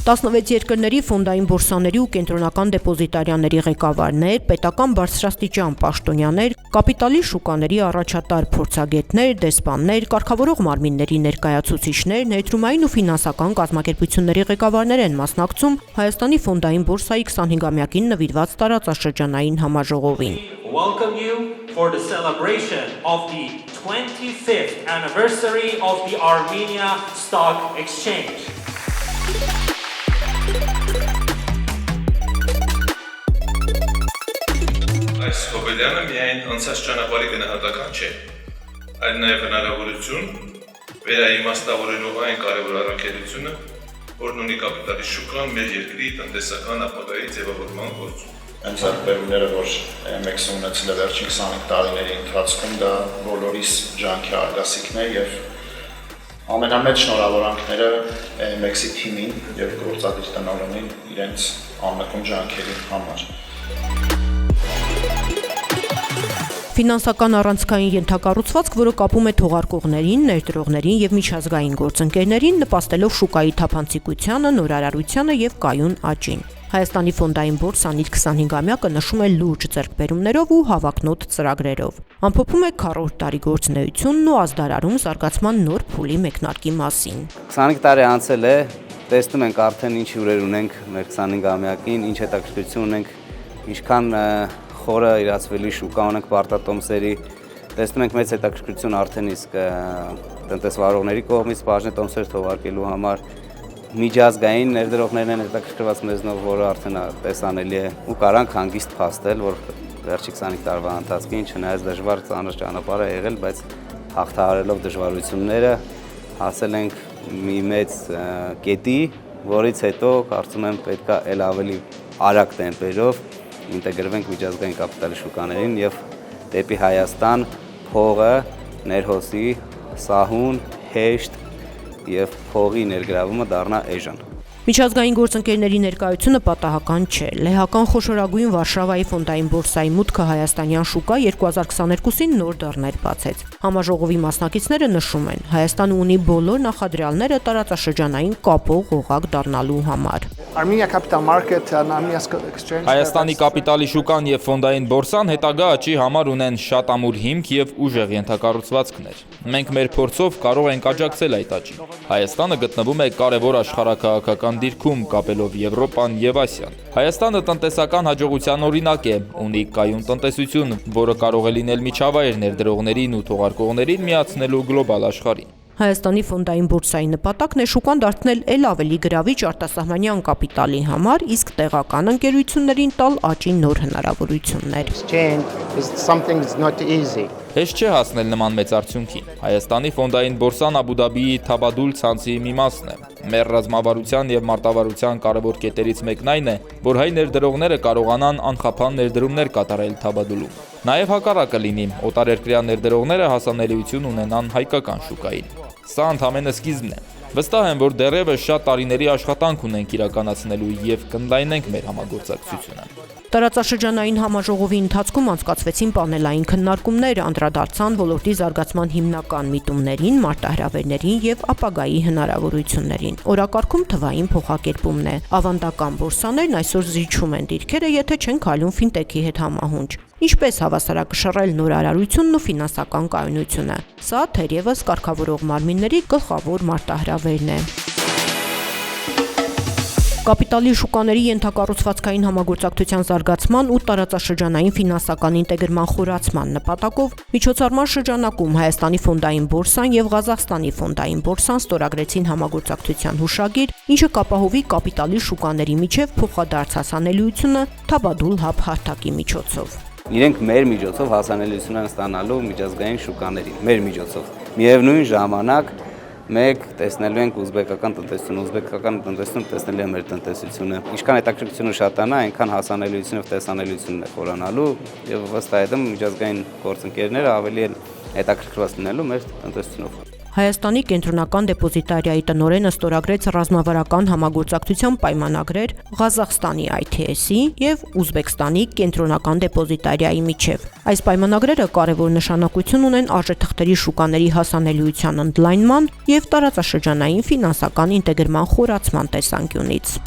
16 երկրների ֆոնդային բորսաների ու կենտրոնական դեպոզիտարյանների ղեկավարներ, պետական բարձրաստիճան պաշտոնյաներ, կապիտալի շուկաների առաջատար փորձագետներ, դեսպաններ, կարգավորող մարմինների ներկայացուցիչներ, ներդրումային ու ֆինանսական կազմակերպությունների ղեկավարներ են մասնակցում Հայաստանի ֆոնդային բորսայի 25-ամյակին նվիրված տարածաշրջանային համաժողովին։ Welcome you for the celebration of the 25th anniversary of the Armenia Stock Exchange. Այս հոբելյանը միայն անցած ճանապարհի գնահատական չէ, այլ նաև հնարավորություն վերաիմաստավորելու այն կարևոր առաքելությունը, որն ունի կապիտալի շուկան մեր երկրի տնտեսական ապագայի ձևավորման գործում։ Այն ձեռքբերումները, որ MX-ը ունեցել է վերջին 25 տարիների ընթացքում, դա բոլորիս ջանքի արգասիքն է եւ ամենամեծ շնորհավորանքները MX-ի թիմին եւ գործադիր տնօրենին իրենց աննկուն ջանքերի համար։ Ֆինանսական առանցքային ենթակառուցվածք, որը կապում է թողարկողներին, ներդրողներին եւ միջազգային գործընկերներին, նպաստելով շուկայի թափանցիկությանը, նորարարությանը եւ կայուն աճին։ Հայաստանի ֆոնդային բորսան իր 25-ամյակը նշում է լուրջ ձեռքբերումներով ու հավակնոտ ծրագրերով։ Ամփոփում է քառորդ տարի գործունեությունն ու ազդարարում զարգացման նոր փուլի մեկնարկի մասին։ 25 տարի անցել է, տեսնում ենք արդեն ինչ հյուրեր ունենք մեր 25-ամյակին, ինչ հետաքրքրություն ունենք, ինչքան խորը իրացվելի շուկա ունենք պարտատոմսերի, տեսնում ենք մեծ հետաքրքրություն արդեն իսկ տնտեսվարողների կողմից բաժնետոմսեր թողարկելու համար, միջազգային ներդրողներն են հետաքրքրված մեզնով, որը արդեն տեսանելի է ու կարանք հանգիստ փաստել, որ վերջի 25 տարվա ընթացքին չնայած դժվար ծանր ճանապարհ է եղել, բայց հաղթահարելով դժվարությունները հասել ենք մի մեծ կետի, որից հետո կարծում եմ պետք է ել ավելի արագ տեմպերով ինտեգրվենք միջազգային կապիտալի շուկաներին եւ դեպի Հայաստան փողը ներհոսի, սահուն, հեշտ եւ փողի ներգրավումը դառնա էժան։ Միջազգային գործընկերների ներկայությունը պատահական չէ։ Լեհական խոշորագույն Վարշավայի ֆոնդային բորսայի մուտքը հայաստանյան շուկա 2022-ին նոր դռներ բացեց։ Համաժողովի մասնակիցները նշում են, Հայաստանը ունի բոլոր նախադրյալները տարածաշրջանային կապող օղակ դառնալու համար։ Հայաստանի կապիտալի շուկան եւ ֆոնդային բորսան հետագա աճի համար ունեն շատ ամուր հիմք եւ ուժեղ ենթակառուցվածքներ։ Մենք մեր փորձով կարող ենք աջակցել այդ աճին։ Հայաստանը գտնվում է կարևոր աշխարհաքաղաքական դիրքում կապելով Եվրոպան եւ Ասիան։ Հայաստանը տնտեսական հաջողության օրինակ է, ունի կայուն տնտեսություն, որը կարող է լինել միջավայր ներդրողներին ու թողարկողներին միացնելու գլոբալ աշխարհին։ Հայաստանի ֆոնդային բորսայի նպատակն է շուկան դարձնել ել ավելի գրավիչ արտասահմանյան կապիտալի համար, իսկ տեղական ընկերություններին տալ աճի նոր հնարավորություններ։ Հեշտ չէ հասնել նման մեծ արդյունքի։ Հայաստանի ֆոնդային բորսան Աբու Դաբիի Թաբադուլ ցանցի մի մասն է։ Մեր ռազմավարության եւ մարտավարության կարևոր կետերից մեկն այն է, որ հայ ներդրողները կարողանան անխափան ներդրումներ կատարել Թաբադուլում։ Նաեւ հակառակը լինի, օտարերկրյա ներդրողները հասանելիություն ունենան հայկական շուկային։ Սա ընդհանրապես սկիզբն է։ Վստահ եմ, որ դեռևս շատ տարիների աշխատանք ունենք իրականացնելու եւ կընդլայնենք մեր համագործակցությունը։ Տարածաշրջանային համաժողովի ընթացքում անցկացվեցին պանելային քննարկումներ, անդրադարձան ոլորտի զարգացման հիմնական միտումներին, մարտահրավերներին եւ ապագայի հնարավորություններին։ Օրակարգում թվային փոխակերպումն է։ Ավանդական բորսաներն այսօր զիջում են դիրքերը, եթե չեն քայլում ֆինտեքի հետ համահունչ։ Ինչպես հավասարակշռել նորարարությունն ու ֆինանսական կայունությունը։ Սա թերևս կարգավորող մարմինների գլխավոր մարտահրավերն է։ Կապիտալի շուկաների ենթակառուցվածքային համագործակցության զարգացման ու տարածաշրջանային ֆինանսական ինտեգրման խորացման նպատակով միջոցառման շրջանակում Հայաստանի ֆոնդային բորսան եւ Ղազախստանի ֆոնդային բորսան ստորագրեցին համագործակցության հուշագիր, ինչը կապահովի կապիտալի շուկաների միջև փոխադարձ հասանելիությունը Թաբադուլ հաբ հարթակի միջոցով։ Իրենք մեր միջոցով հասանելիություն են ստանալու միջազգային շուկաներին, մեր միջոցով։ Միևնույն ժամանակ մենք տեսնելու ենք ուզբեկական տնտեսությունը տեսնելու է մեր տնտեսությունը։ Ինչքան հետաքրքրությունը շատանա, այնքան հասանելիությունը եւ տեսանելիությունն է խորանալու եւ վստահ եմ միջազգային գործընկերները ավելի են հետաքրքրված լինելու մեր տնտեսությունով։ Հայաստանի կենտրոնական դեպոզիտարիայի տնօրենը ստորագրեց ռազմավարական համագործակցության պայմանագրեր Ղազախստանի ITS-ի եւ Ուզբեկստանի կենտրոնական դեպոզիտարիայի միջև։ Այս պայմանագրերը կարևոր նշանակություն ունեն արժեթղթերի շուկաների հասանելիության ընդլայնման եւ տարածաշրջանային ֆինանսական ինտեգրման խորացման տեսանկյունից։